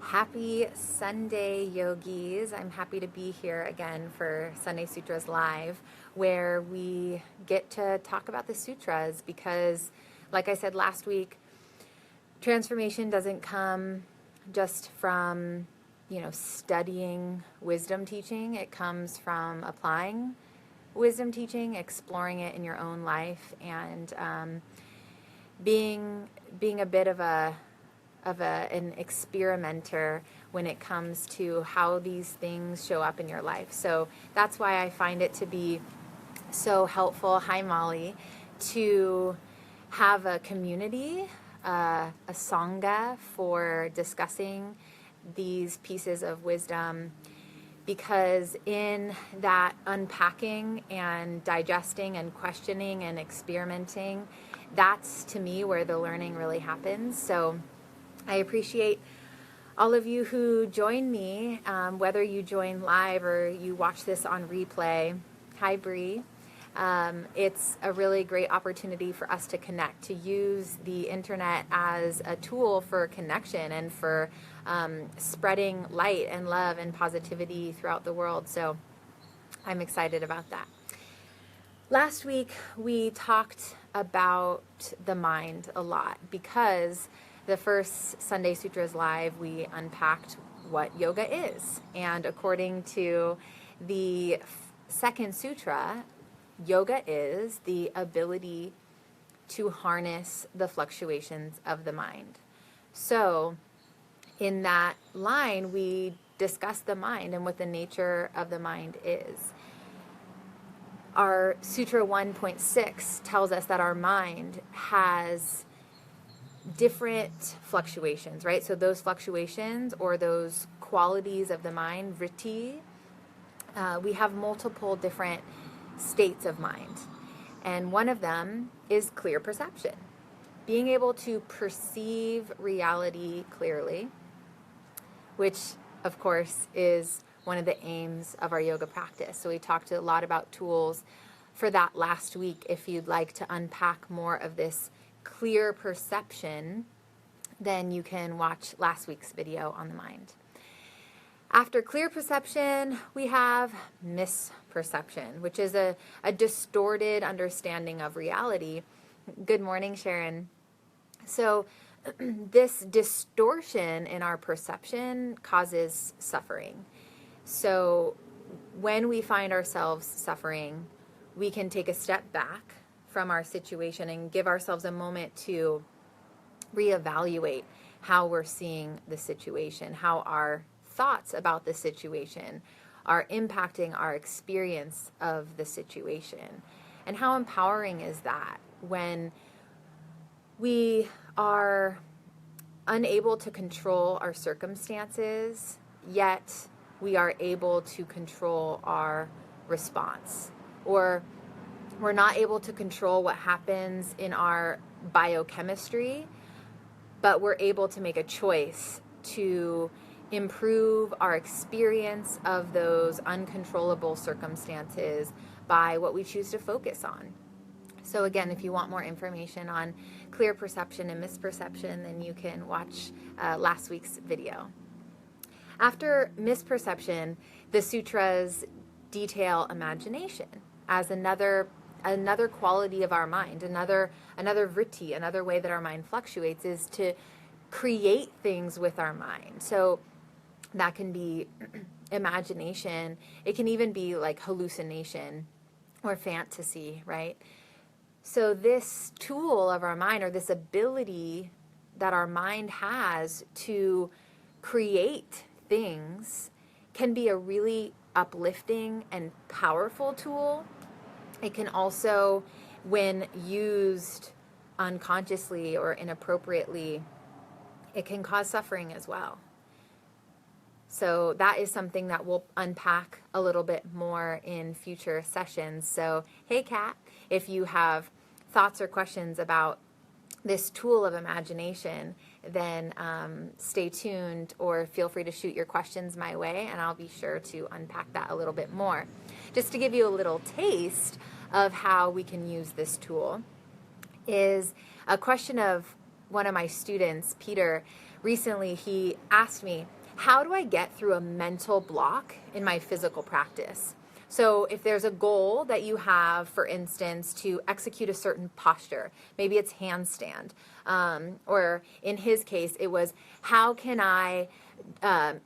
Happy Sunday, yogis. I'm happy to be here again for Sunday Sutras Live, where we get to talk about the sutras because, like I said last week, transformation doesn't come just from, studying wisdom teaching. It comes from applying wisdom teaching, exploring it in your own life, and being a bit of an experimenter when it comes to how these things show up in your life. So that's why I find it to be so helpful, hi Molly, to have a community, a sangha for discussing these pieces of wisdom, because in that unpacking and digesting and questioning and experimenting, that's to me where the learning really happens. So I appreciate all of you who join me, whether you join live or you watch this on replay. Hi, Bree. It's a really great opportunity for us to connect, to use the internet as a tool for connection and for spreading light and love and positivity throughout the world. So I'm excited about that. Last week, we talked about the mind a lot because the first Sunday Sutras Live, we unpacked what yoga is. And according to the second sutra, yoga is the ability to harness the fluctuations of the mind. So in that line, we discussed the mind and what the nature of the mind is. Our Sutra 1.6 tells us that our mind has different fluctuations, right? So those fluctuations or those qualities of the mind, vritti, we have multiple different states of mind. And one of them is clear perception. Being able to perceive reality clearly, which of course is one of the aims of our yoga practice. So we talked a lot about tools for that last week. If you'd like to unpack more of this clear perception, then you can watch last week's video on the mind. After clear perception, we have misperception, which is a distorted understanding of reality. Good morning, Sharon. So this distortion in our perception causes suffering. So when we find ourselves suffering, we can take a step back from our situation and give ourselves a moment to reevaluate how we're seeing the situation, how our thoughts about the situation are impacting our experience of the situation. And how empowering is that when we are unable to control our circumstances, yet we are able to control our response, or we're not able to control what happens in our biochemistry, but we're able to make a choice to improve our experience of those uncontrollable circumstances by what we choose to focus on. So again, if you want more information on clear perception and misperception, then you can watch last week's video. After misperception, the sutras detail imagination as another quality of our mind, another vritti, another way that our mind fluctuates is to create things with our mind. So that can be imagination. It can even be like hallucination or fantasy, right? So this tool of our mind, or this ability that our mind has to create things, can be a really uplifting and powerful tool. It can also, when used unconsciously or inappropriately, it can cause suffering as well. So that is something that we'll unpack a little bit more in future sessions. So, hey Kat, if you have thoughts or questions about this tool of imagination, then stay tuned or feel free to shoot your questions my way, and I'll be sure to unpack that a little bit more. Just to give you a little taste of how we can use this tool is a question of one of my students, Peter, recently he asked me, how do I get through a mental block in my physical practice? So if there's a goal that you have, for instance, to execute a certain posture, maybe it's handstand, or in his case, it was, how can I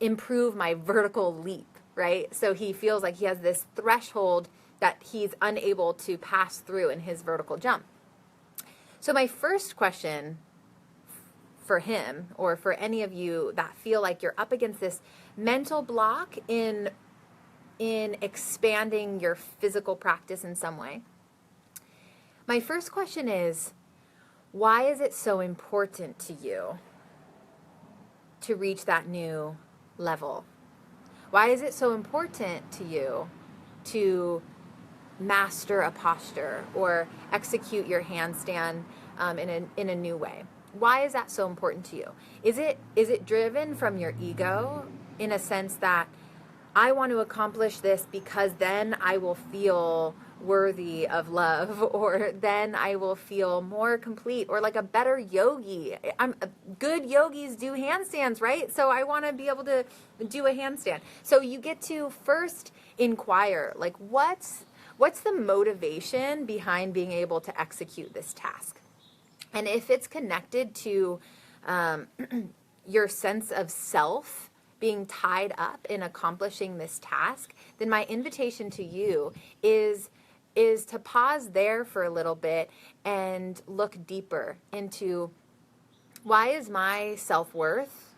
improve my vertical leap, right? So he feels like he has this threshold that he's unable to pass through in his vertical jump. So my first question for him, or for any of you that feel like you're up against this mental block in expanding your physical practice in some way, my first question is, why is it so important to you to reach that new level? Why is it so important to you to master a posture or execute your handstand in a new way? Why is that so important to you? Is it driven from your ego, in a sense that I want to accomplish this because then I will feel worthy of love, or then I will feel more complete, or like a better yogi? Good yogis do handstands, right? So I want to be able to do a handstand. So you get to first inquire, like, what's the motivation behind being able to execute this task? And if it's connected to your sense of self being tied up in accomplishing this task, then my invitation to you is to pause there for a little bit and look deeper into, why is my self-worth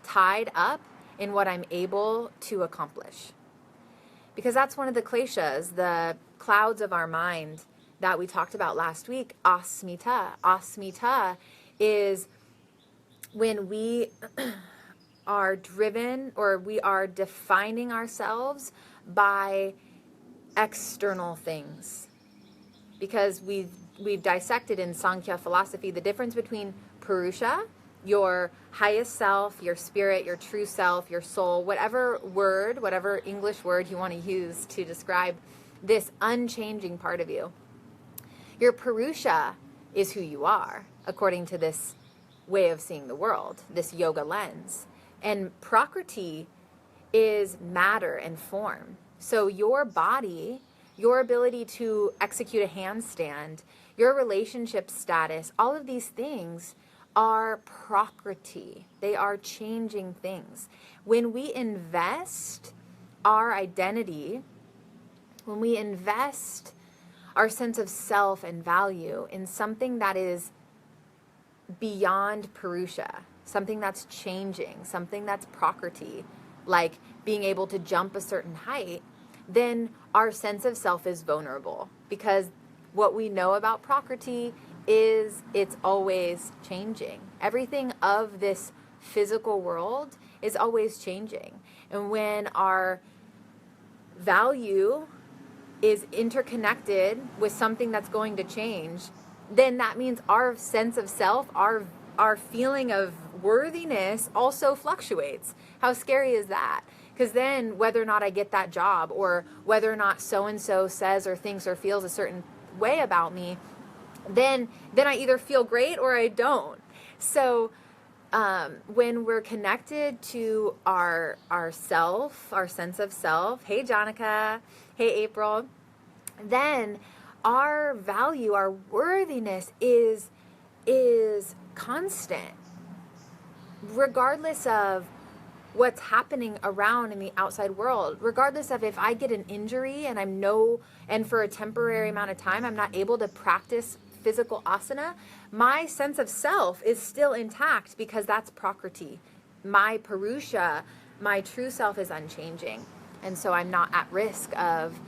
tied up in what I'm able to accomplish? Because that's one of the kleshas, the clouds of our mind that we talked about last week, asmita. Asmita is when we are driven, or we are defining ourselves by external things. Because we've dissected in Sankhya philosophy the difference between Purusha, your highest self, your spirit, your true self, your soul, whatever English word you want to use to describe this unchanging part of you. Your Purusha is who you are, according to this way of seeing the world, this yoga lens. And Prakriti is matter and form. So your body, your ability to execute a handstand, your relationship status, all of these things are Prakriti. They are changing things. When we invest our identity, when we invest our sense of self and value in something that is beyond Purusha, something that's changing, something that's Prakriti, like being able to jump a certain height, then our sense of self is vulnerable. Because what we know about Prakriti is it's always changing. Everything of this physical world is always changing. And when our value is interconnected with something that's going to change, then that means our sense of self, our feeling of worthiness also fluctuates. How scary is that? Because then whether or not I get that job, or whether or not so-and-so says or thinks or feels a certain way about me, then I either feel great or I don't. So when we're connected to our self, our sense of self, hey Jonica, hey April, then our value, our worthiness is constant, regardless of what's happening around in the outside world, regardless of if I get an injury and for a temporary amount of time I'm not able to practice physical asana, my sense of self is still intact, because that's Prakriti. My Purusha, my true self, is unchanging. And so I'm not at risk of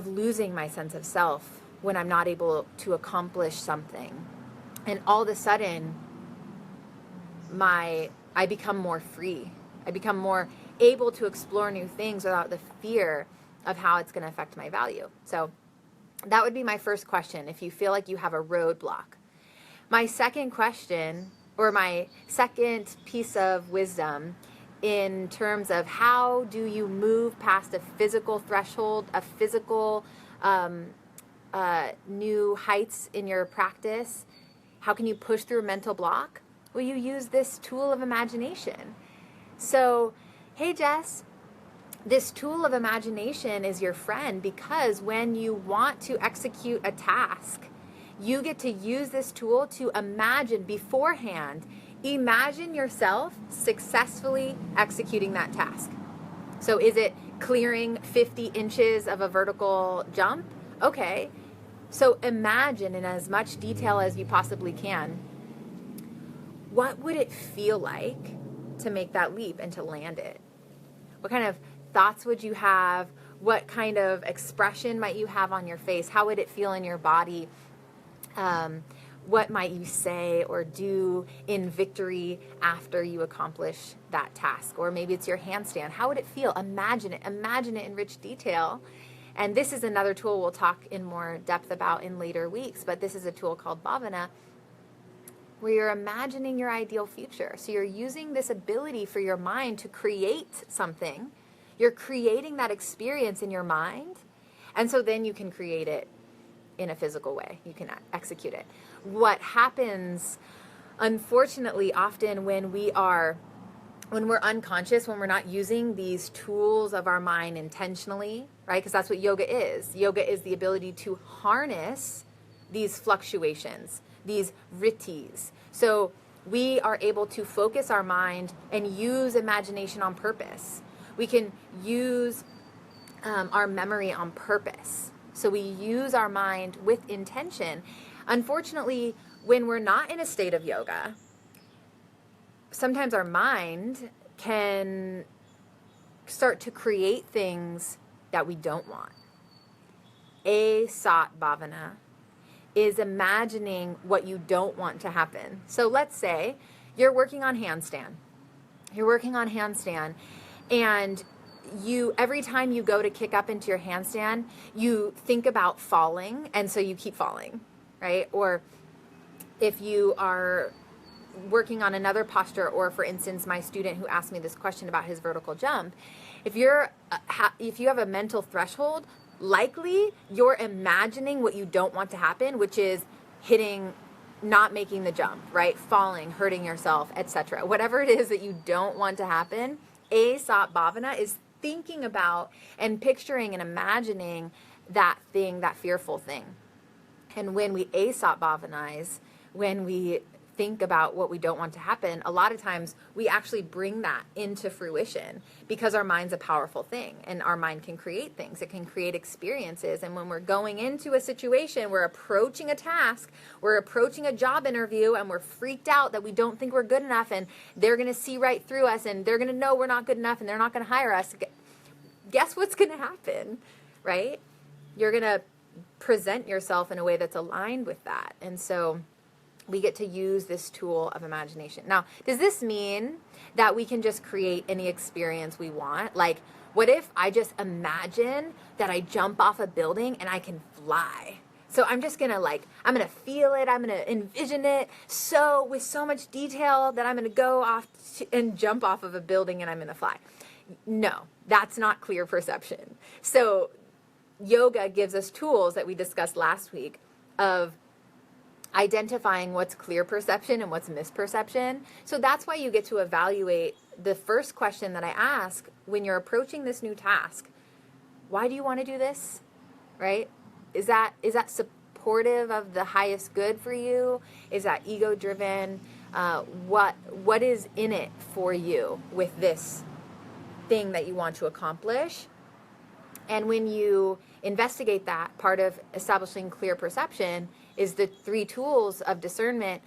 losing my sense of self when I'm not able to accomplish something. And all of a sudden, I become more free. I become more able to explore new things without the fear of how it's going to affect my value. So that would be my first question, if you feel like you have a roadblock. My second question, or my second piece of wisdom in terms of how do you move past a physical threshold, a physical new heights in your practice, How can you push through a mental block? Well, you use this tool of imagination. So, hey Jess, this tool of imagination is your friend, because when you want to execute a task, you get to use this tool to imagine beforehand. Imagine yourself successfully executing that task. So is it clearing 50 inches of a vertical jump? Okay. So imagine in as much detail as you possibly can, what would it feel like to make that leap and to land it? What kind of thoughts would you have? What kind of expression might you have on your face? How would it feel in your body? What might you say or do in victory after you accomplish that task? Or maybe it's your handstand. How would it feel? Imagine it. Imagine it in rich detail. And this is another tool we'll talk in more depth about in later weeks, but this is a tool called Bhavana, where you're imagining your ideal future. So you're using this ability for your mind to create something. You're creating that experience in your mind, and so then you can create it in a physical way. You can execute it. What happens, unfortunately, often when we're unconscious, when we're not using these tools of our mind intentionally, right? Because that's what yoga is. Yoga is the ability to harness these fluctuations, these vrittis. So we are able to focus our mind and use imagination on purpose. We can use our memory on purpose. So we use our mind with intention. Unfortunately, when we're not in a state of yoga, sometimes our mind can start to create things that we don't want. Asat bhavana is imagining what you don't want to happen. So let's say you're working on handstand. And every time you go to kick up into your handstand, you think about falling, and so you keep falling, right? Or if you are working on another posture, or for instance, my student who asked me this question about his vertical jump, if you have a mental threshold, likely you're imagining what you don't want to happen, which is not making the jump, right? Falling, hurting yourself, etc. Whatever it is that you don't want to happen, Asat Bhavana is thinking about and picturing and imagining that thing, that fearful thing. And when we Asat Bhavanize, when we think about what we don't want to happen, a lot of times we actually bring that into fruition, because our mind's a powerful thing, and our mind can create things. It can create experiences. And when we're going into a situation, we're approaching a task, we're approaching a job interview, and we're freaked out that we don't think we're good enough, and they're going to see right through us, and they're going to know we're not good enough, and they're not going to hire us. Guess what's going to happen, right? You're going to present yourself in a way that's aligned with that. And so we get to use this tool of imagination. Now, does this mean that we can just create any experience we want? Like, what if I just imagine that I jump off a building and I can fly? So I'm just gonna I'm gonna feel it, I'm gonna envision it with so much detail that I'm gonna go off and jump off of a building and I'm gonna fly. No, that's not clear perception. So yoga gives us tools that we discussed last week of identifying what's clear perception and what's misperception. So that's why you get to evaluate the first question that I ask when you're approaching this new task. Why do you want to do this? Right? Is that supportive of the highest good for you? Is that ego driven? What is in it for you with this thing that you want to accomplish? And when you investigate that, part of establishing clear perception is the 3 tools of discernment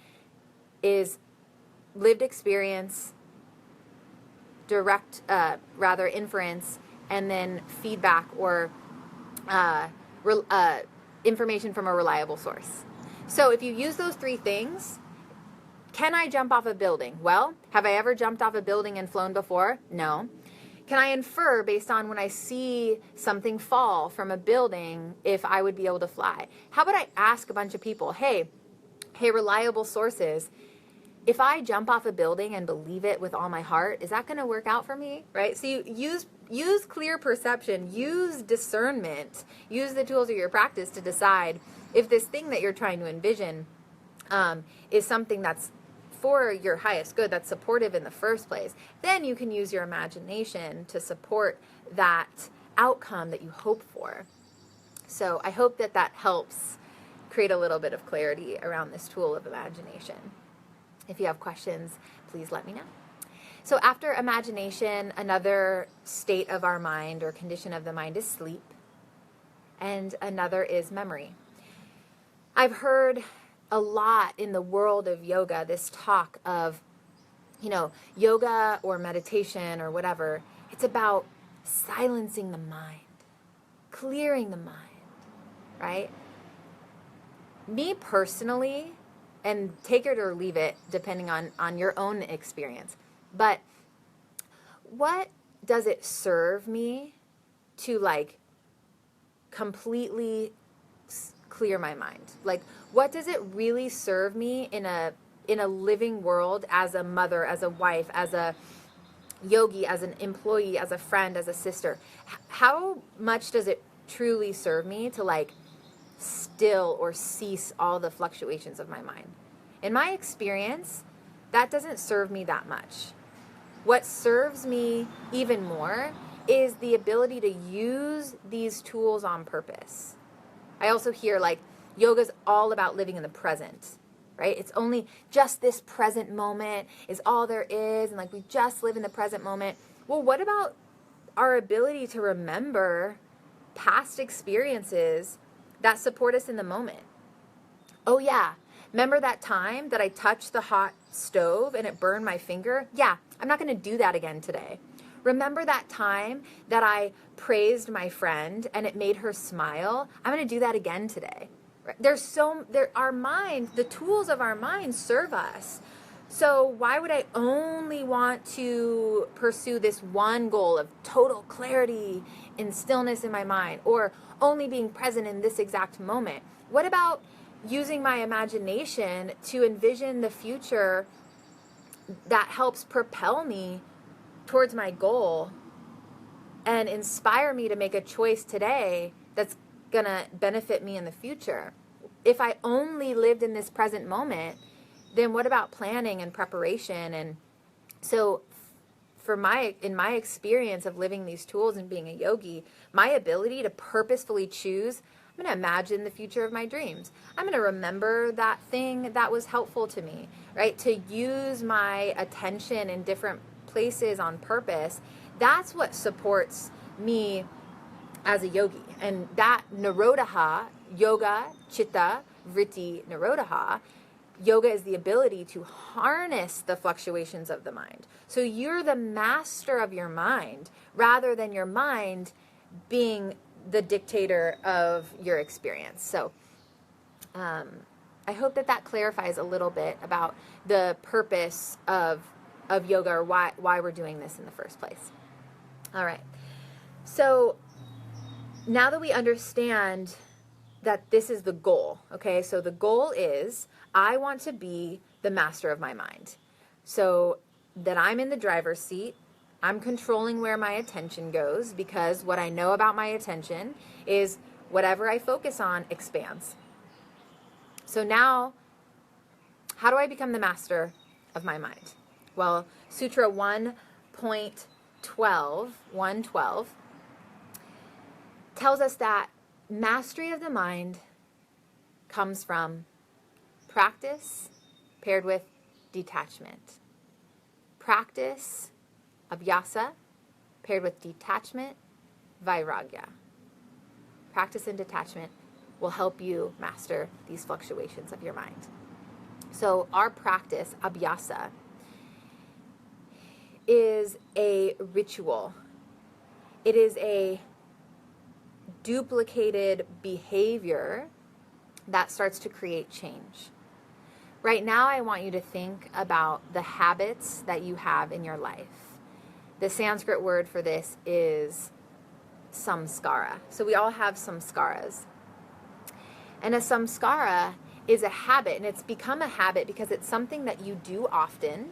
is lived experience, direct, inference, and then feedback or information from a reliable source. So if you use those 3 things, can I jump off a building? Well, have I ever jumped off a building and flown before? No. Can I infer based on when I see something fall from a building if I would be able to fly? How about I ask a bunch of people, hey, reliable sources, if I jump off a building and believe it with all my heart, is that going to work out for me? Right? So you use clear perception, use discernment, use the tools of your practice to decide if this thing that you're trying to envision is something that's for your highest good, that's supportive in the first place, then you can use your imagination to support that outcome that you hope for. So I hope that that helps create a little bit of clarity around this tool of imagination. If you have questions, please let me know. So after imagination, another state of our mind or condition of the mind is sleep, and another is memory. I've heard a lot in the world of yoga this talk of, yoga or meditation or whatever. It's about silencing the mind, clearing the mind, right? Me personally, and take it or leave it depending on your own experience, but what does it serve me to completely clear my mind? What does it really serve me in a living world, as a mother, as a wife, as a yogi, as an employee, as a friend, as a sister? How much does it truly serve me to still or cease all the fluctuations of my mind? In my experience, that doesn't serve me that much. What serves me even more is the ability to use these tools on purpose. I also hear yoga's all about living in the present, right? It's only just this present moment is all there is, and we just live in the present moment. Well, what about our ability to remember past experiences that support us in the moment? Oh yeah, remember that time that I touched the hot stove and it burned my finger? Yeah, I'm not going to do that again today. Remember that time that I praised my friend and it made her smile? I'm going to do that again today. Our mind, the tools of our mind serve us. So why would I only want to pursue this one goal of total clarity and stillness in my mind, or only being present in this exact moment? What about using my imagination to envision the future that helps propel me towards my goal and inspire me to make a choice today that's going to benefit me in the future? If I only lived in this present moment, then what about planning and preparation? And so in my experience of living these tools and being a yogi, my ability to purposefully choose, I'm going to imagine the future of my dreams. I'm going to remember that thing that was helpful to me, right? To use my attention in different places on purpose, that's what supports me as a yogi. And that Nirodha, yoga, chitta, vritti, Nirodha, yoga is the ability to harness the fluctuations of the mind. So you're the master of your mind rather than your mind being the dictator of your experience. So I hope that clarifies a little bit about the purpose of yoga, or why we're doing this in the first place. All right. So now that we understand that this is the goal, okay? So the goal is I want to be the master of my mind. So that I'm in the driver's seat, I'm controlling where my attention goes, because what I know about my attention is whatever I focus on expands. So now, how do I become the master of my mind? Well, Sutra 1.12 tells us that mastery of the mind comes from practice paired with detachment. Practice, abhyasa, paired with detachment, vairagya. Practice and detachment will help you master these fluctuations of your mind. So our practice, abhyasa, is a ritual. It is a duplicated behavior that starts to create change. Right now, I want you to think about the habits that you have in your life. The Sanskrit word for this is samskara. So we all have samskaras. And a samskara is a habit, and it's become a habit because it's something that you do often,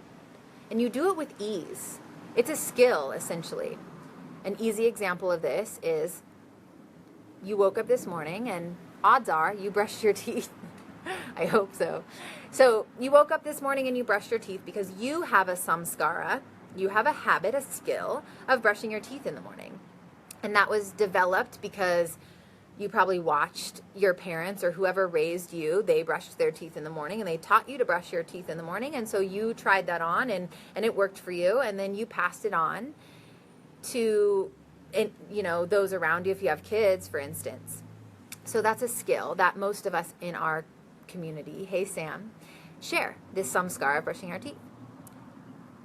and you do it with ease. It's a skill, essentially. An easy example of this is you woke up this morning, and odds are you brushed your teeth I hope so. So you woke up this morning and you brushed your teeth because you have a samskara, you have a habit, a skill of brushing your teeth in the morning. And that was developed because you probably watched your parents or whoever raised you, they brushed their teeth in the morning and they taught you to brush your teeth in the morning. And so you tried that on and it worked for you. And then you passed it on to, those around you if you have kids, for instance. So that's a skill that most of us in our community, hey Sam, share this samskara of brushing our teeth.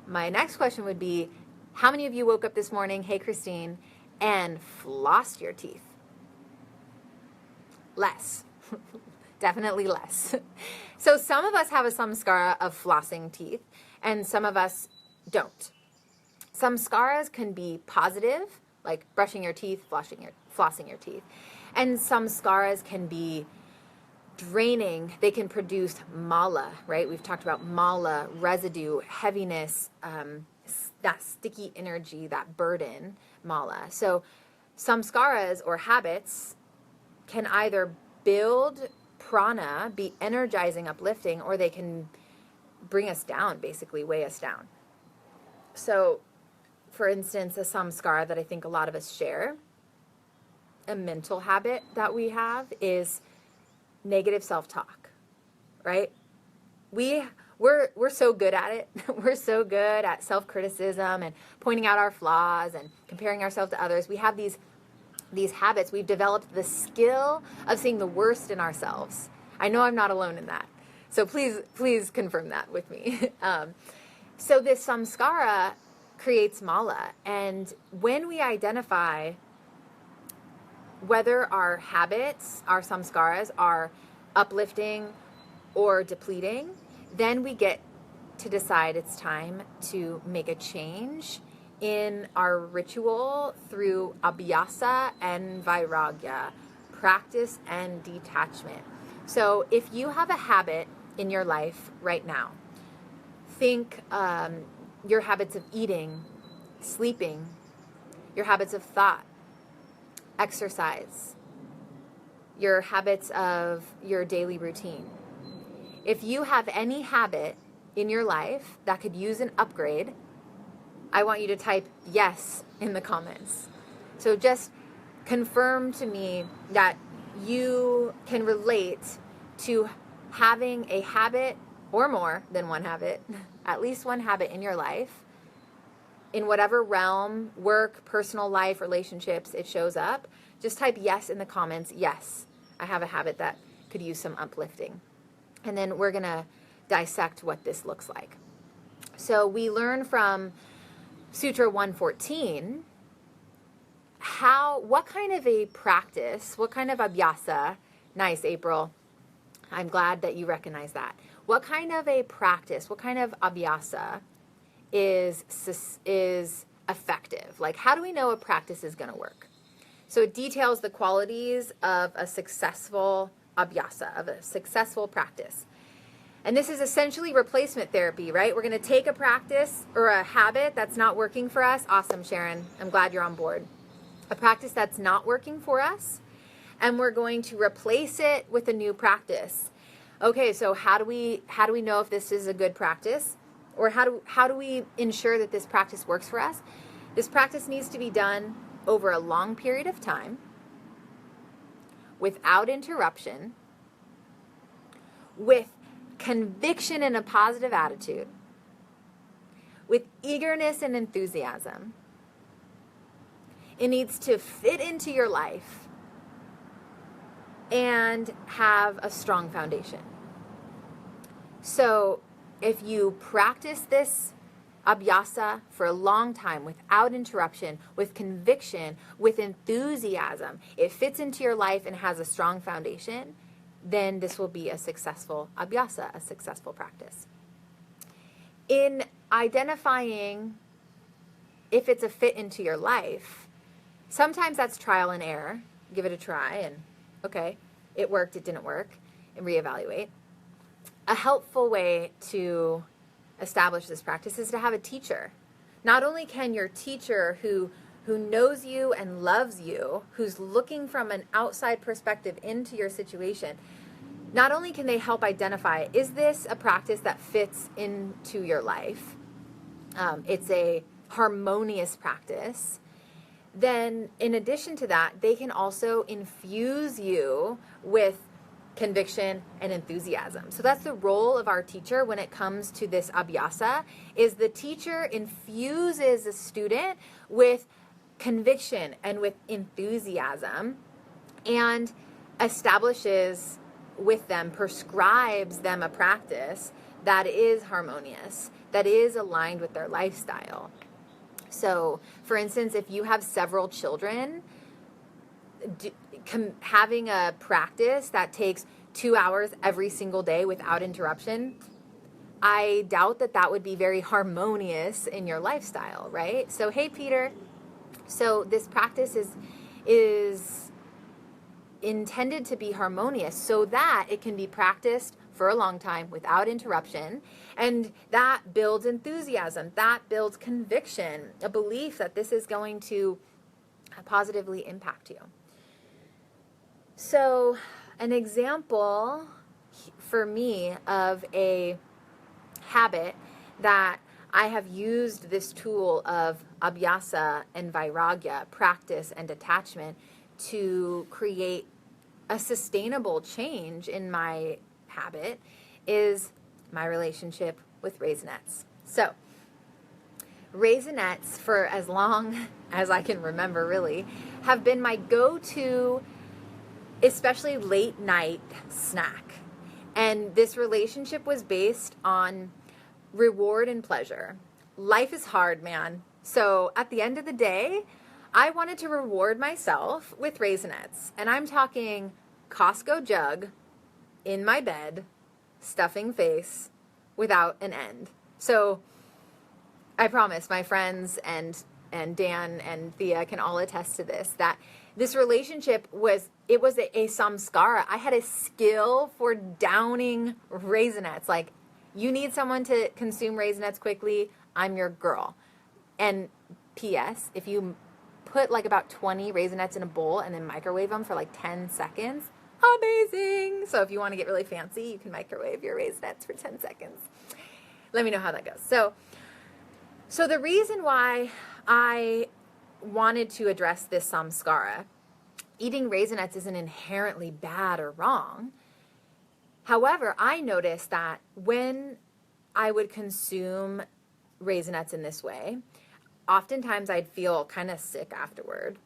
My next question would be, how many of you woke up this morning, hey Christine, and flossed your teeth? Less. Definitely less. So some of us have a samskara of flossing teeth and some of us don't. Samskaras can be positive, like brushing your teeth, flossing your teeth. And samskaras can be draining. They can produce mala, right? We've talked about mala, residue, heaviness, that sticky energy, that burden, mala. So samskaras or habits can either build prana, be energizing, uplifting, or they can bring us down, basically weigh us down. So, for instance, a samskara that I think a lot of us share, a mental habit that we have is negative self-talk, right? We're so good at it. We're so good at self-criticism and pointing out our flaws and comparing ourselves to others. We have these habits. We've developed the skill of seeing the worst in ourselves. I know I'm not alone in that. So please confirm that with me. So this samskara creates mala. And when we identify whether our habits, our samskaras, are uplifting or depleting, then we get to decide it's time to make a change in our ritual through abhyasa and vairagya, practice and detachment. So if you have a habit in your life right now, think your habits of eating, sleeping, your habits of thought, exercise, your habits of your daily routine. If you have any habit in your life that could use an upgrade, I want you to type yes in the comments. So just confirm to me that you can relate to having a habit or more than one habit, at least one habit in your life, in whatever realm, work, personal life, relationships, it shows up. Just type yes in the comments. Yes, I have a habit that could use some uplifting. And then we're going to dissect what this looks like. So we learn from Sutra 114, what kind of a practice, what kind of abhyasa, nice April, I'm glad that you recognize that. What kind of a practice, what kind of abhyasa is effective? Like, how do we know a practice is going to work? So it details the qualities of a successful abhyasa, of a successful practice. And this is essentially replacement therapy, right? We're going to take a practice or a habit that's not working for us. Awesome, Sharon. I'm glad you're on board. A practice that's not working for us, and we're going to replace it with a new practice. Okay, so how do we know if this is a good practice? Or how do we ensure that this practice works for us? This practice needs to be done over a long period of time, without interruption, with conviction and a positive attitude, with eagerness and enthusiasm. It needs to fit into your life and have a strong foundation. So if you practice this abhyasa for a long time without interruption, with conviction, with enthusiasm, it fits into your life and has a strong foundation, then this will be a successful abhyasa, a successful practice. In identifying if it's a fit into your life, sometimes that's trial and error. Give it a try and, okay, it worked, it didn't work, and reevaluate. A helpful way to establish this practice is to have a teacher. Not only can your teacher who knows you and loves you, who's looking from an outside perspective into your situation, not only can they help identify, is this a practice that fits into your life? It's a harmonious practice. Then in addition to that, they can also infuse you with conviction and enthusiasm. So that's the role of our teacher when it comes to this abhyasa, is the teacher infuses the student with conviction and with enthusiasm, and establishes with them, prescribes them a practice that is harmonious, that is aligned with their lifestyle. So, for instance, if you have several children, having a practice that takes 2 hours every single day without interruption, I doubt that that would be very harmonious in your lifestyle, right? So, hey, Peter. So this practice is intended to be harmonious so that it can be practiced for a long time without interruption. And that builds enthusiasm. That builds conviction, a belief that this is going to positively impact you. So an example for me of a habit that I have used this tool of abhyasa and vairagya, practice and detachment, to create a sustainable change in my habit is my relationship with Raisinets. So, Raisinets, for as long as I can remember really, have been my go-to, especially late night snack. And this relationship was based on reward and pleasure. Life is hard, man. So at the end of the day, I wanted to reward myself with Raisinets. And I'm talking Costco jug in my bed, stuffing face without an end. So I promise my friends and Dan and Thea can all attest to this, that this relationship was a samskara. I had a skill for downing Raisinets. Like, you need someone to consume Raisinets quickly, I'm your girl. And P.S., if you put like about 20 Raisinets in a bowl and then microwave them for like 10 seconds, amazing. So if you want to get really fancy, you can microwave your Raisinets for 10 seconds. Let me know how that goes. So the reason why I wanted to address this samskara, eating Raisinets isn't inherently bad or wrong. However, I noticed that when I would consume Raisinets in this way, oftentimes I'd feel kind of sick afterward.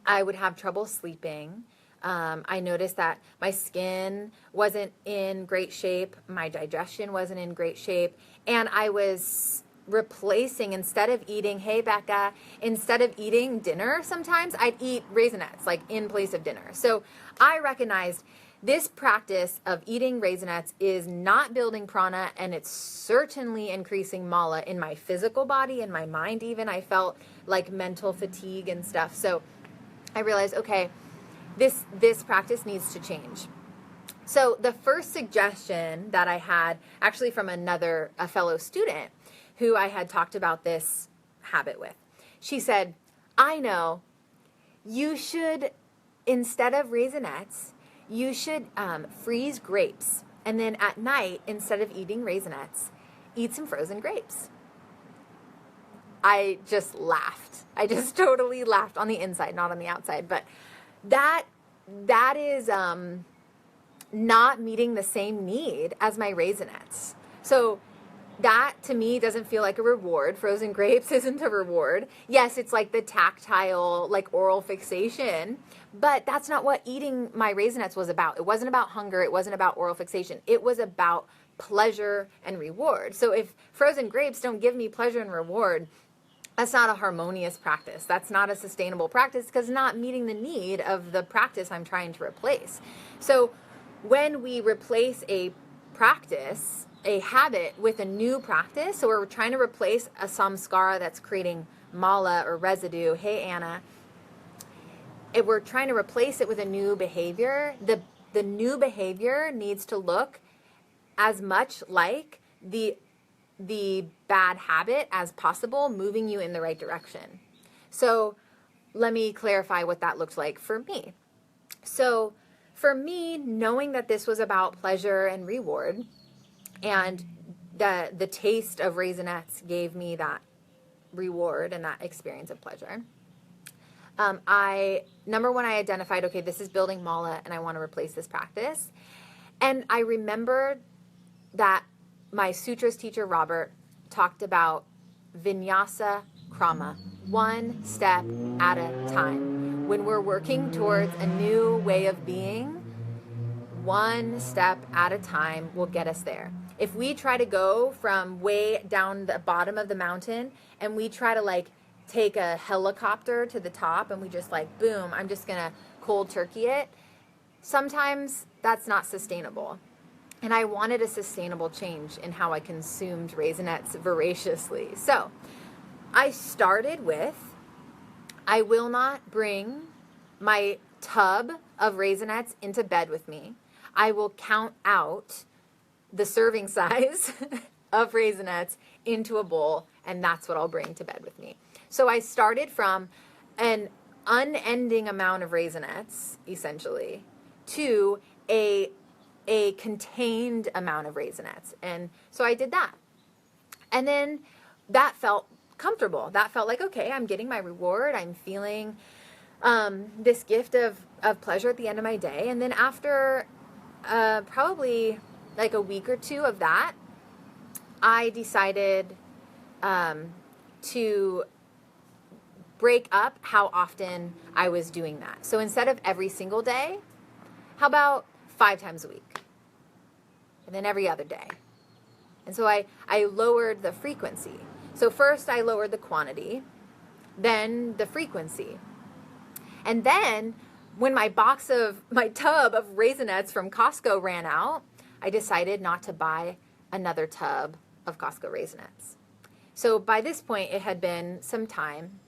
I would have trouble sleeping. I noticed that my skin wasn't in great shape. My digestion wasn't in great shape. And I was replacing, instead of eating dinner, sometimes I'd eat Raisinets, like in place of dinner. So I recognized this practice of eating Raisinets is not building prana, and it's certainly increasing mala in my physical body, in my mind even. I felt like mental fatigue and stuff. So I realized, okay, this practice needs to change. So the first suggestion that I had, actually from a fellow student who I had talked about this habit with, she said, I know, you should, instead of Raisinets, you should freeze grapes. And then at night, instead of eating Raisinets, eat some frozen grapes. I just laughed. I just totally laughed on the inside, not on the outside. But that is not meeting the same need as my Raisinets. So that to me doesn't feel like a reward. Frozen grapes isn't a reward. Yes, it's like the tactile, like oral fixation, but that's not what eating my Raisinets was about. It wasn't about hunger. It wasn't about oral fixation. It was about pleasure and reward. So if frozen grapes don't give me pleasure and reward, that's not a harmonious practice. That's not a sustainable practice, because it's not meeting the need of the practice I'm trying to replace. So when we replace a practice, a habit, with a new practice, so we're trying to replace a samskara that's creating mala or residue. Hey, Anna. If we're trying to replace it with a new behavior, the new behavior needs to look as much like the bad habit as possible, moving you in the right direction. So let me clarify what that looked like for me. So for me, knowing that this was about pleasure and reward, and the taste of Raisinets gave me that reward and that experience of pleasure. Number one, I identified, okay, this is building mala and I want to replace this practice. And I remembered that my sutras teacher, Robert, talked about vinyasa krama, one step at a time. When we're working towards a new way of being, one step at a time will get us there. If we try to go from way down the bottom of the mountain and we try to like take a helicopter to the top and we just like, boom, I'm just going to cold turkey it, sometimes that's not sustainable. And I wanted a sustainable change in how I consumed Raisinets voraciously. So I started with, I will not bring my tub of Raisinets into bed with me. I will count out the serving size of Raisinets into a bowl, and that's what I'll bring to bed with me. So I started from an unending amount of Raisinets, essentially, to a contained amount of Raisinets. And so I did that. And then that felt comfortable. That felt like, okay, I'm getting my reward. I'm feeling this gift of pleasure at the end of my day. And then after probably like a week or two of that, I decided to break up how often I was doing that. So instead of every single day, how about 5 times a week? And then every other day. And so I lowered the frequency. So first I lowered the quantity, then the frequency. And then when my tub of Raisinets from Costco ran out, I decided not to buy another tub of Costco Raisinets. So by this point, it had been some time,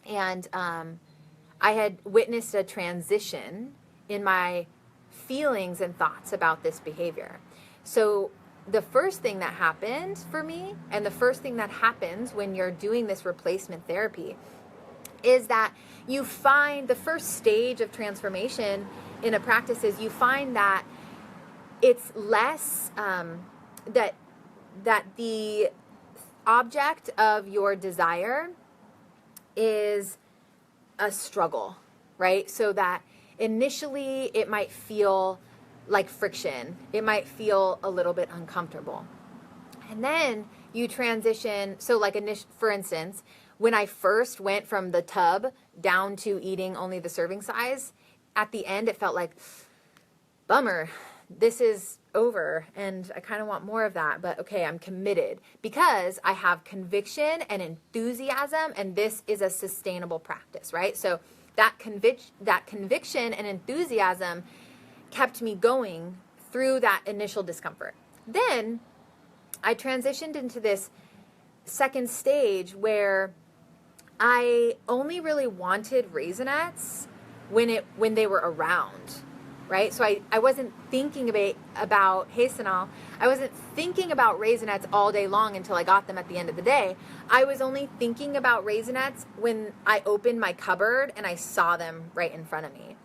and I had witnessed a transition in my feelings and thoughts about this behavior. So the first thing that happened for me, and the first thing that happens when you're doing this replacement therapy, is that you find the first stage of transformation in a practice is you find that it's less that the object of your desire is a struggle, right? So that initially it might feel like friction. It might feel a little bit uncomfortable. And then you transition. So like for instance, when I first went from the tub down to eating only the serving size, at the end it felt like, bummer, this is over and I kind of want more of that, but okay, I'm committed because I have conviction and enthusiasm, and this is a sustainable practice, right? So that conviction and enthusiasm kept me going through that initial discomfort. Then I transitioned into this second stage where I only really wanted Raisinets when they were around, right? So I wasn't thinking about hey Sanal, I wasn't thinking about Raisinets all day long until I got them at the end of the day. I was only thinking about Raisinets when I opened my cupboard and I saw them right in front of me.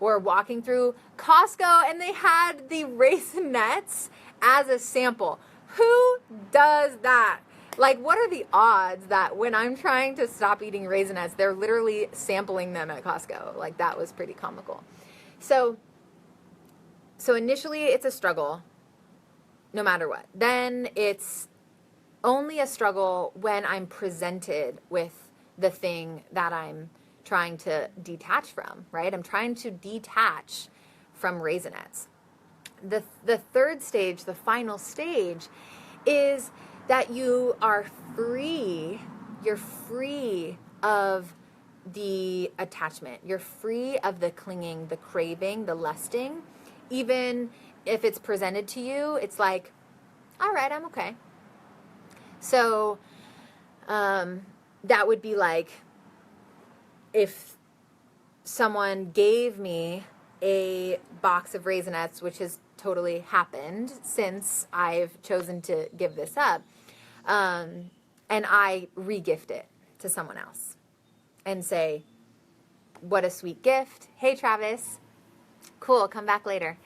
Or walking through Costco and they had the Raisinets as a sample. Who does that? Like, what are the odds that when I'm trying to stop eating Raisinets, they're literally sampling them at Costco? Like, that was pretty comical. So initially it's a struggle, no matter what. Then it's only a struggle when I'm presented with the thing that I'm trying to detach from, right? I'm trying to detach from Raisinets. The third stage, the final stage, is that you are free. You're free of the attachment. You're free of the clinging, the craving, the lusting. Even if it's presented to you, it's like, all right, I'm okay. So that would be like if someone gave me a box of Raisinets, which has totally happened since I've chosen to give this up, and I re-gift it to someone else and say, what a sweet gift. Hey, Travis, Cool, come back later.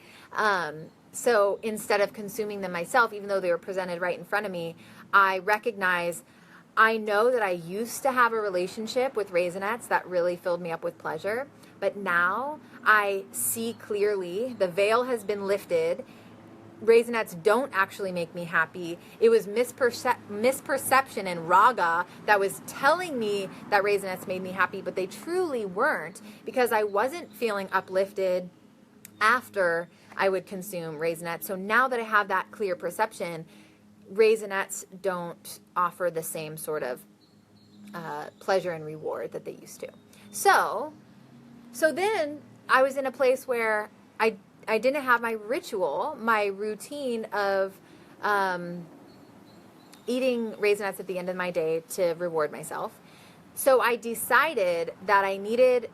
So instead of consuming them myself, even though they were presented right in front of me, I know that I used to have a relationship with Raisinets that really filled me up with pleasure, but now I see clearly the veil has been lifted. Raisinets don't actually make me happy. It was misperception and raga that was telling me that Raisinets made me happy, but they truly weren't, because I wasn't feeling uplifted after I would consume Raisinets. So now that I have that clear perception, Raisinets don't offer the same sort of pleasure and reward that they used to. So then I was in a place where I didn't have my ritual, my routine of eating Raisinets at the end of my day to reward myself. So I decided that I needed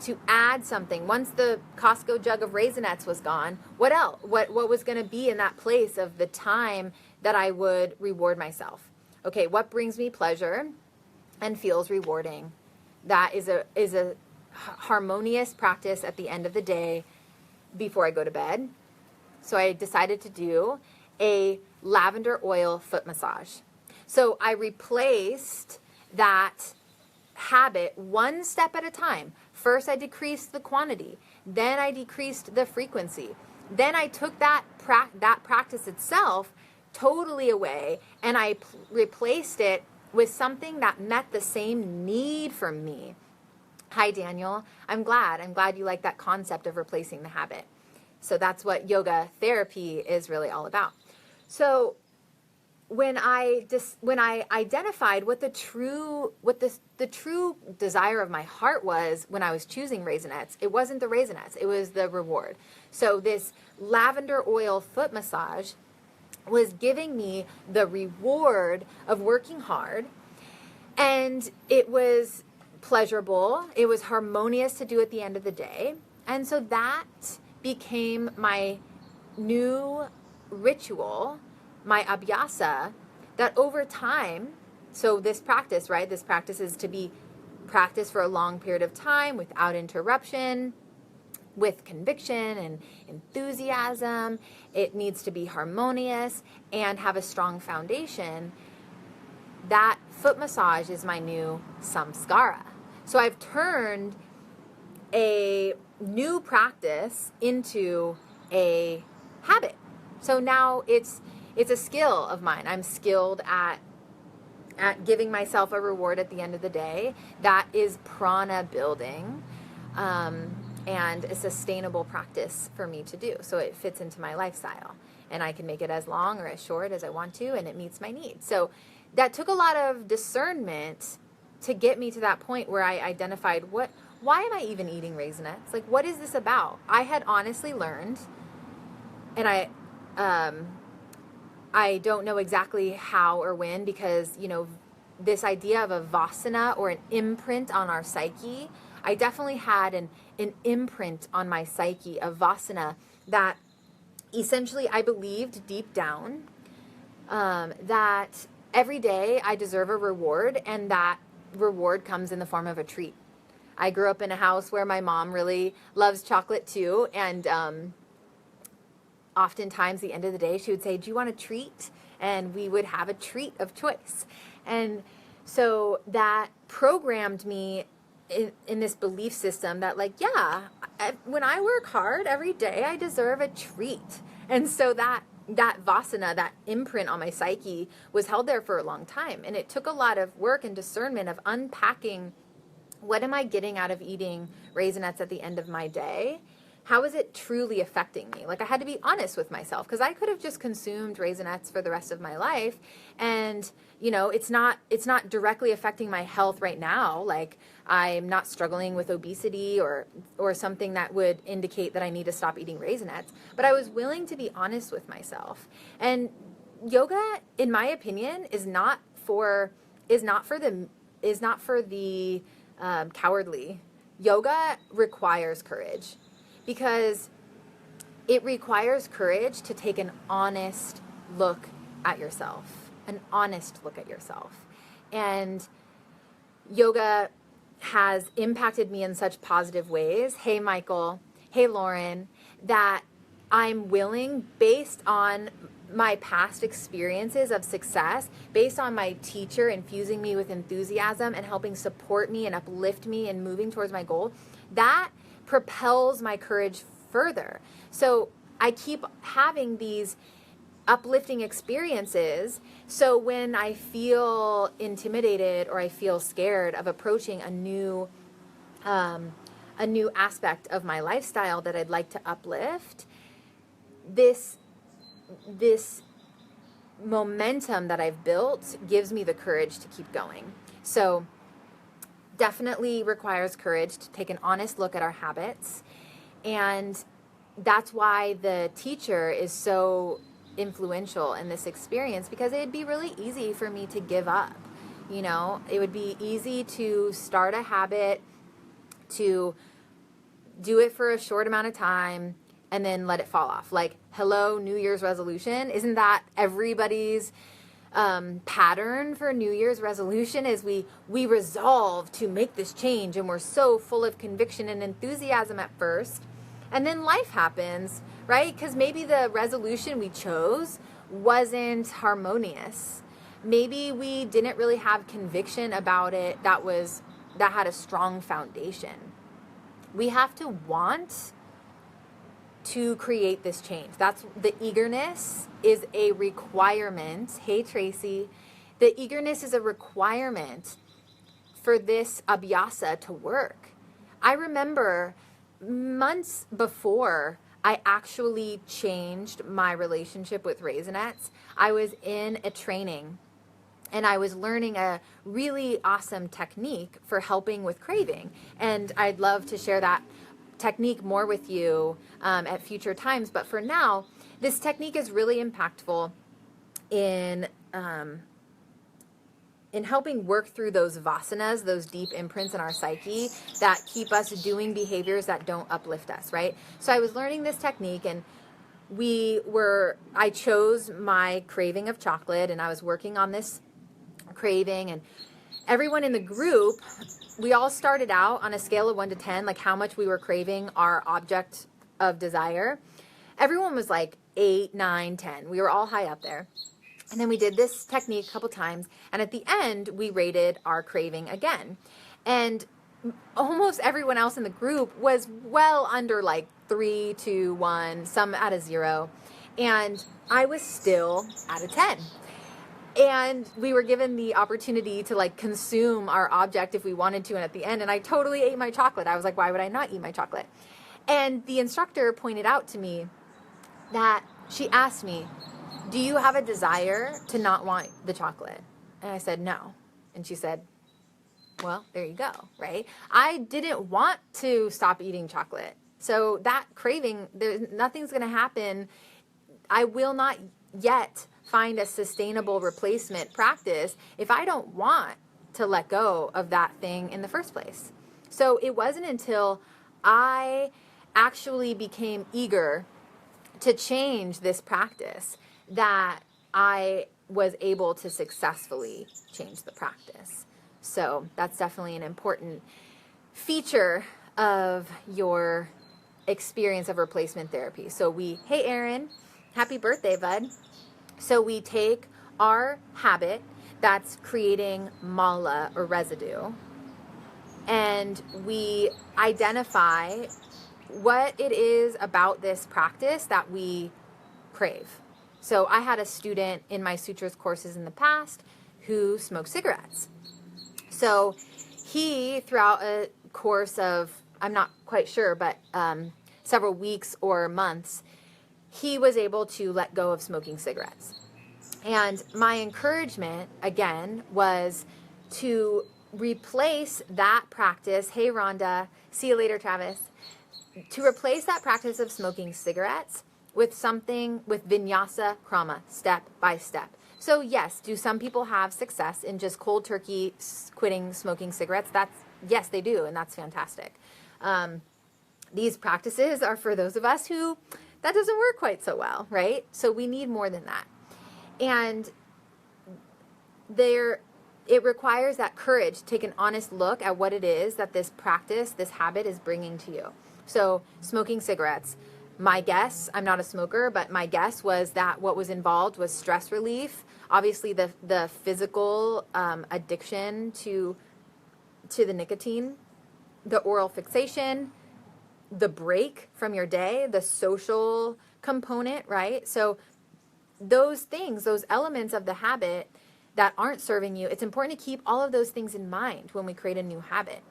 to add something. Once the Costco jug of Raisinets was gone, what else? What was going to be in that place of the time that I would reward myself? Okay, what brings me pleasure and feels rewarding? That is a harmonious practice at the end of the day before I go to bed. So I decided to do a lavender oil foot massage. So I replaced that habit one step at a time. First, I decreased the quantity. Then I decreased the frequency. Then I took that practice itself totally away, and I replaced it with something that met the same need for me. Hi, Daniel. I'm glad you like that concept of replacing the habit. So that's what yoga therapy is really all about. So when I identified what the true desire of my heart was when I was choosing Raisinets, it wasn't the Raisinets, it was the reward. So this lavender oil foot massage was giving me the reward of working hard, and it was pleasurable, it was harmonious to do at the end of the day. And so that became my new ritual, my abhyasa, that over time, so this practice, right? This practice is to be practiced for a long period of time without interruption, with conviction and enthusiasm. It needs to be harmonious and have a strong foundation. That foot massage is my new samskara. So I've turned a new practice into a habit. So now it's a skill of mine. I'm skilled at giving myself a reward at the end of the day that is prana building, and a sustainable practice for me to do. So it fits into my lifestyle, and I can make it as long or as short as I want to, and it meets my needs. So that took a lot of discernment to get me to that point where I identified why am I even eating Raisinets? Like, what is this about? I had honestly learned, and I don't know exactly how or when, because, this idea of a vasana or an imprint on our psyche, I definitely had an imprint on my psyche of vasana that essentially I believed deep down that every day I deserve a reward, and that reward comes in the form of a treat. I grew up in a house where my mom really loves chocolate too, and oftentimes, at the end of the day, she would say, "Do you want a treat?" And we would have a treat of choice. And so that programmed me in this belief system that, like, when I work hard every day, I deserve a treat. And so that vasana, that imprint on my psyche, was held there for a long time. And it took a lot of work and discernment of unpacking, what am I getting out of eating Raisinets at the end of my day? How is it truly affecting me? Like, I had to be honest with myself, because I could have just consumed Raisinets for the rest of my life, and it's not directly affecting my health right now. Like, I'm not struggling with obesity or something that would indicate that I need to stop eating Raisinets. But I was willing to be honest with myself. And yoga, in my opinion, is not for the cowardly. Yoga requires courage. Because it requires courage to take an honest look at yourself. And yoga has impacted me in such positive ways. Hey, Michael. Hey, Lauren. that I'm willing, based on my past experiences of success, based on my teacher infusing me with enthusiasm and helping support me and uplift me and moving towards my goal, that propels my courage further. So I keep having these uplifting experiences. So when I feel intimidated or I feel scared of approaching a new aspect of my lifestyle that I'd like to uplift, this momentum that I've built gives me the courage to keep going. So definitely requires courage to take an honest look at our habits. And that's why the teacher is so influential in this experience, because it'd be really easy for me to give up. You know, it would be easy to start a habit, to do it for a short amount of time, and then let it fall off. Like, hello, New Year's resolution. Isn't that everybody's pattern for New Year's resolution? Is we resolve to make this change, and we're so full of conviction and enthusiasm at first, and then life happens, right? Because maybe the resolution we chose wasn't harmonious. Maybe we didn't really have conviction about it that had a strong foundation. We have to want to create this change. That's the eagerness is a requirement. Hey, Tracy. The eagerness is a requirement for this abhyasa to work. I remember months before I actually changed my relationship with Raisinets, I was in a training and I was learning a really awesome technique for helping with craving. And I'd love to share that technique more with you at future times. But for now, this technique is really impactful in helping work through those vasanas, those deep imprints in our psyche that keep us doing behaviors that don't uplift us, right? So I was learning this technique, and I chose my craving of chocolate, and I was working on this craving, and everyone in the group, we all started out on a scale of 1 to 10, like how much we were craving our object of desire. Everyone was like 8, 9, 10. We were all high up there. And then we did this technique a couple times, and at the end, we rated our craving again. And almost everyone else in the group was well under like 3, 2, 1, some at a 0. And I was still at a 10. And we were given the opportunity to like consume our object if we wanted to. And at the end, and I totally ate my chocolate. I was like, why would I not eat my chocolate? And the instructor pointed out to me that she asked me, do you have a desire to not want the chocolate? And I said, no. And she said, well, there you go, right? I didn't want to stop eating chocolate. So that craving, nothing's going to happen. I will not yet find a sustainable replacement practice if I don't want to let go of that thing in the first place. So it wasn't until I actually became eager to change this practice that I was able to successfully change the practice. So that's definitely an important feature of your experience of replacement therapy. So hey Aaron, happy birthday, bud. So we take our habit that's creating mala or residue, and we identify what it is about this practice that we crave. So I had a student in my sutras courses in the past who smoked cigarettes. So he, throughout a course of, I'm not quite sure, but several weeks or months, he was able to let go of smoking cigarettes. And my encouragement, again, was to replace that practice. Hey, Rhonda. See you later, Travis. To replace that practice of smoking cigarettes with something with vinyasa krama, step by step. So yes, do some people have success in just cold turkey quitting smoking cigarettes? Yes, they do, and that's fantastic. These practices are for those of us who that doesn't work quite so well, right? So we need more than that. And it requires that courage to take an honest look at what it is that this practice, this habit is bringing to you. So smoking cigarettes, My guess, I'm not a smoker, but my guess was that what was involved was stress relief. Obviously, the physical addiction to the nicotine, the oral fixation, the break from your day, the social component, right? So those things, those elements of the habit that aren't serving you, it's important to keep all of those things in mind when we create a new habit.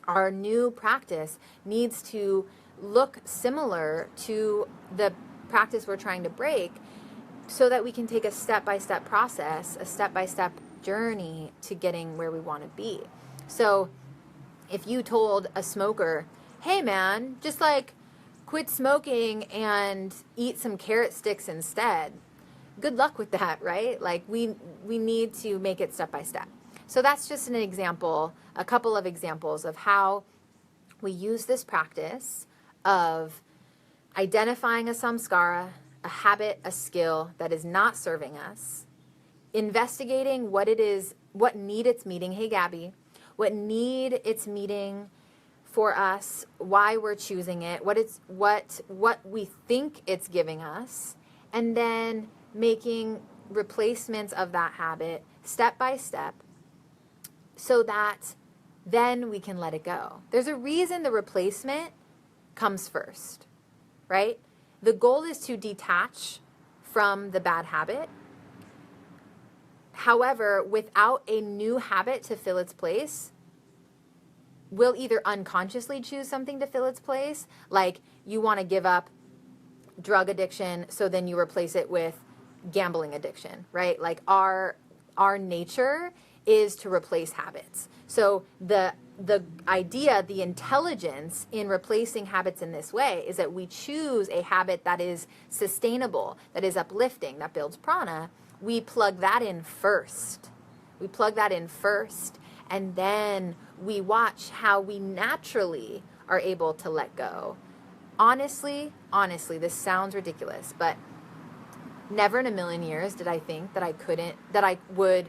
Our new practice needs to look similar to the practice we're trying to break so that we can take a step-by-step process, a step-by-step journey to getting where we want to be. So if you told a smoker, hey man, just like quit smoking and eat some carrot sticks instead, good luck with that, right? Like we need to make it step by step. So that's just an example, a couple of examples of how we use this practice of identifying a samskara, a habit, a skill that is not serving us, investigating what it is, what need it's meeting. Hey, Gabby, what need it's meeting for us, why we're choosing it, what we think it's giving us, and then making replacements of that habit step by step so that then we can let it go. There's a reason the replacement comes first, right? The goal is to detach from the bad habit. However, without a new habit to fill its place, we'll either unconsciously choose something to fill its place, like you want to give up drug addiction, so then you replace it with gambling addiction, right? Like our nature is to replace habits. So the idea, the intelligence in replacing habits in this way is that we choose a habit that is sustainable, that is uplifting, that builds prana. We plug that in first. And then we watch how we naturally are able to let go. Honestly, this sounds ridiculous, but never in a million years did I think that I would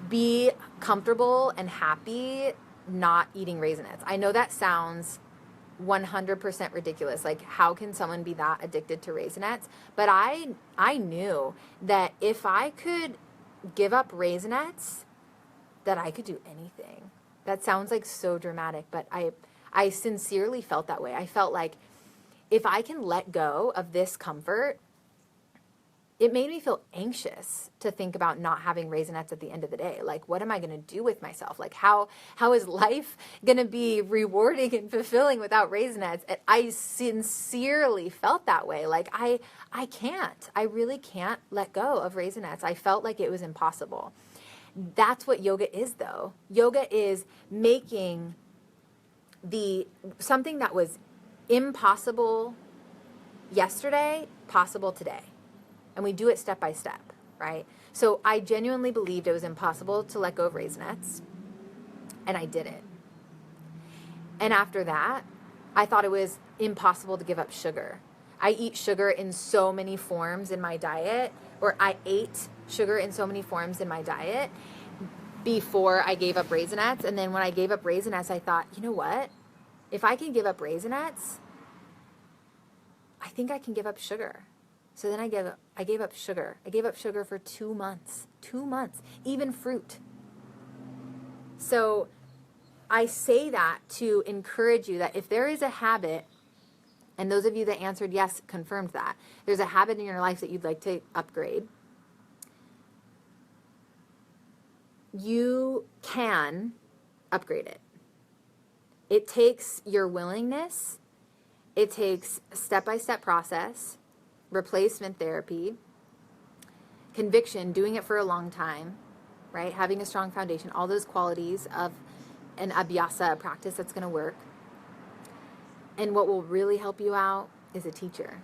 be comfortable and happy not eating Raisinets. I know that sounds 100% ridiculous. Like, how can someone be that addicted to Raisinets? But I knew that if I could give up Raisinets, that I could do anything. That sounds like so dramatic, but I sincerely felt that way. I felt like if I can let go of this comfort, it made me feel anxious to think about not having Raisinets at the end of the day. Like, what am I going to do with myself? Like, how is life going to be rewarding and fulfilling without Raisinets? And I sincerely felt that way. Like, I really can't let go of Raisinets. I felt like it was impossible. That's what yoga is, though. Yoga is making something that was impossible yesterday possible today. And we do it step by step, right? So I genuinely believed it was impossible to let go of Raisinets, and I did it. And after that, I thought it was impossible to give up sugar. I eat sugar in so many forms in my diet, or I ate sugar in so many forms in my diet before I gave up Raisinets. And then when I gave up Raisinets, I thought, you know what? If I can give up Raisinets, I think I can give up sugar. So then I gave up sugar. I gave up sugar for 2 months. 2 months. Even fruit. So I say that to encourage you that if there is a habit, and those of you that answered yes confirmed that, there's a habit in your life that you'd like to upgrade, you can upgrade it. It takes your willingness. It takes a step-by-step process, replacement therapy, conviction, doing it for a long time, right? Having a strong foundation, all those qualities of an abhyasa, practice that's going to work. And what will really help you out is a teacher.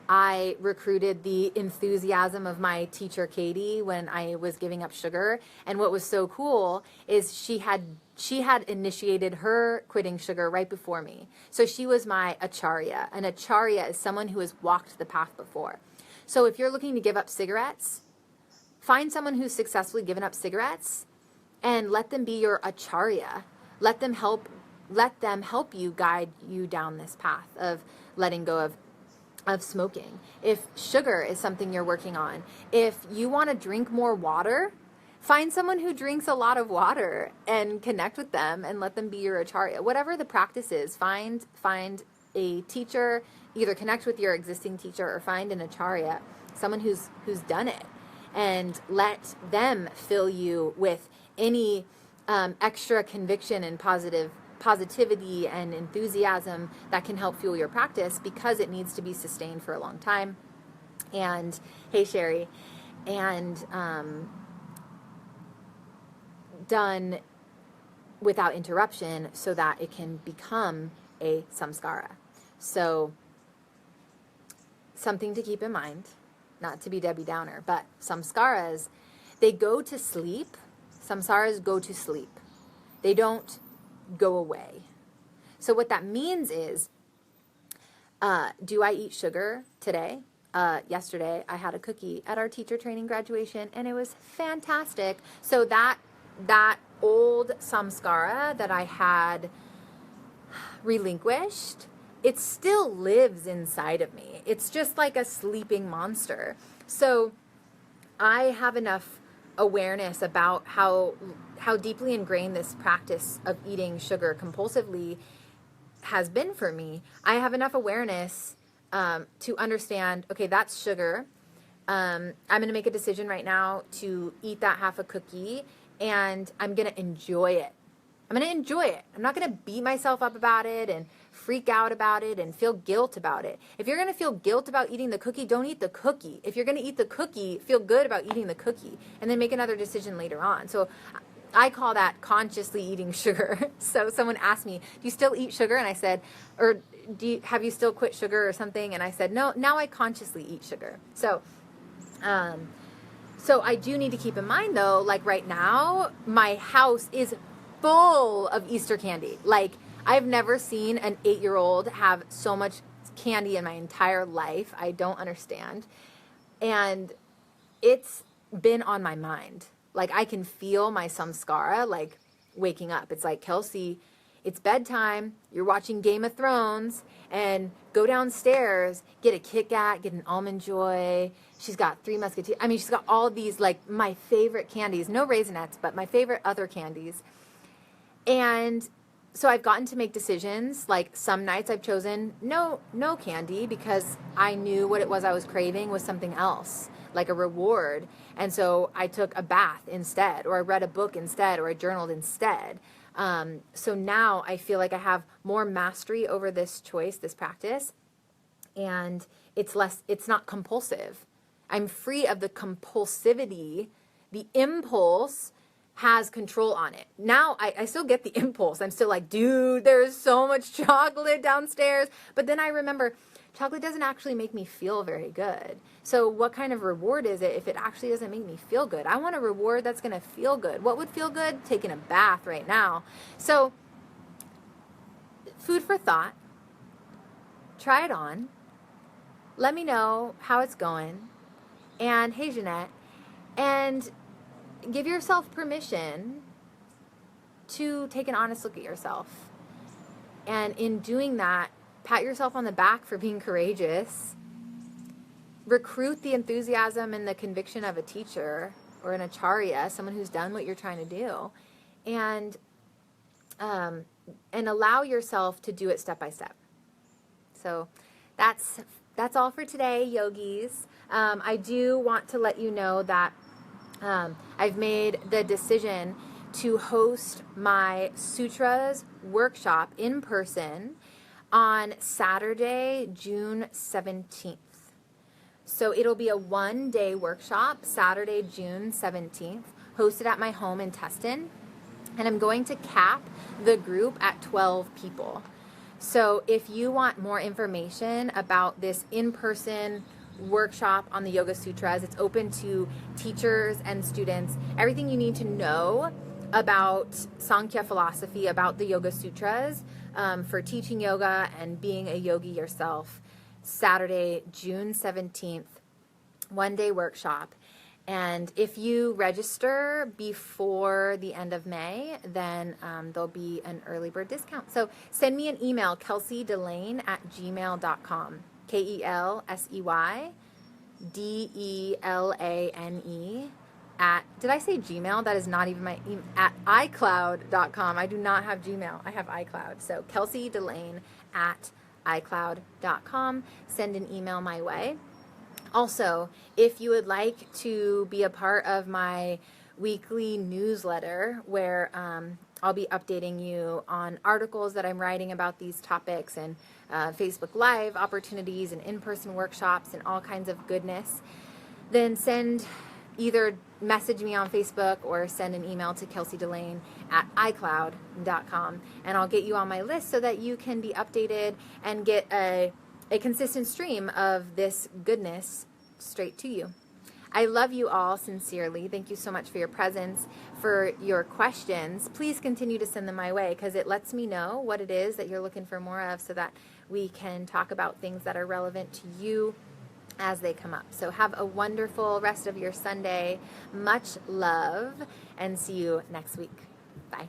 I recruited the enthusiasm of my teacher, Katie, when I was giving up sugar. And what was so cool is she had initiated her quitting sugar right before me. So she was my acharya. An acharya is someone who has walked the path before. So if you're looking to give up cigarettes, find someone who's successfully given up cigarettes and let them be your acharya. Let them help let them help you guide you down this path of letting go of smoking. If sugar is something you're working on, if you want to drink more water, find someone who drinks a lot of water and connect with them and let them be your acharya. Whatever the practice is, find a teacher, either connect with your existing teacher or find an acharya, someone who's done it, and let them fill you with any extra conviction and positivity and enthusiasm that can help fuel your practice, because it needs to be sustained for a long time. And hey, Sherry, and done without interruption so that it can become a samskara. So something to keep in mind, not to be Debbie Downer, but samskaras, they go to sleep. Samskaras go to sleep. They don't go away. So what that means is, do I eat sugar today? Yesterday I had a cookie at our teacher training graduation and it was fantastic. So that old samskara that I had relinquished, it still lives inside of me. It's just like a sleeping monster. So I have enough awareness about how deeply ingrained this practice of eating sugar compulsively has been for me. I have enough awareness to understand, okay, that's sugar. I'm going to make a decision right now to eat that half a cookie, and I'm going to enjoy it. I'm going to enjoy it. I'm not going to beat myself up about it and freak out about it and feel guilt about it. If you're going to feel guilt about eating the cookie, don't eat the cookie. If you're going to eat the cookie, feel good about eating the cookie and then make another decision later on. So I call that consciously eating sugar. So someone asked me, do you still eat sugar? And I said, or have you still quit sugar or something? And I said, no, now I consciously eat sugar. So I do need to keep in mind though, like right now, my house is full of Easter candy. Like, I've never seen an 8-year-old have so much candy in my entire life. I don't understand. And it's been on my mind. Like, I can feel my samskara, like, waking up. It's like, Kelsey, it's bedtime. You're watching Game of Thrones. And go downstairs, get a Kit Kat, get an Almond Joy. She's got 3 Musketeers. I mean, she's got all these, like, my favorite candies. No Raisinets, but my favorite other candies. And so I've gotten to make decisions. Like, some nights I've chosen no candy because I knew what it was I was craving was something else, like a reward. And so I took a bath instead, or I read a book instead, or I journaled instead. So now I feel like I have more mastery over this choice, this practice, and it's not compulsive. I'm free of the compulsivity. The impulse has control on it. Now I still get the impulse. I'm still like, dude, there's so much chocolate downstairs. But then I remember chocolate doesn't actually make me feel very good. So what kind of reward is it if it actually doesn't make me feel good? I want a reward that's going to feel good. What would feel good? Taking a bath right now. So food for thought. Try it on. Let me know how it's going. And hey, Jeanette. And give yourself permission to take an honest look at yourself. And in doing that, pat yourself on the back for being courageous. Recruit the enthusiasm and the conviction of a teacher or an acharya, someone who's done what you're trying to do. And allow yourself to do it step by step. So that's all for today, yogis. I do want to let you know that I've made the decision to host my sutras workshop in person on Saturday, June 17th. So it'll be a 1-day workshop, Saturday, June 17th, hosted at my home in Tustin. And I'm going to cap the group at 12 people. So if you want more information about this in-person workshop on the Yoga Sutras, it's open to teachers and students. Everything you need to know about Sankhya philosophy, about the Yoga Sutras, for teaching yoga and being a yogi yourself. Saturday, June 17th, 1-day workshop. And if you register before the end of May, then there'll be an early bird discount. So send me an email, kelseydelaine@gmail.com. KELSEYDELANE did I say Gmail? That is not even my email. At iCloud.com. I do not have Gmail. I have iCloud. So KelseyDelaine@iCloud.com. Send an email my way. Also, if you would like to be a part of my weekly newsletter where I'll be updating you on articles that I'm writing about these topics and Facebook Live opportunities and in-person workshops and all kinds of goodness, then either message me on Facebook or send an email to kelseydelaine@icloud.com, and I'll get you on my list so that you can be updated and get a consistent stream of this goodness straight to you. I love you all sincerely. Thank you so much for your presence, for your questions. Please continue to send them my way because it lets me know what it is that you're looking for more of so that we can talk about things that are relevant to you as they come up. So have a wonderful rest of your Sunday. Much love, and see you next week. Bye.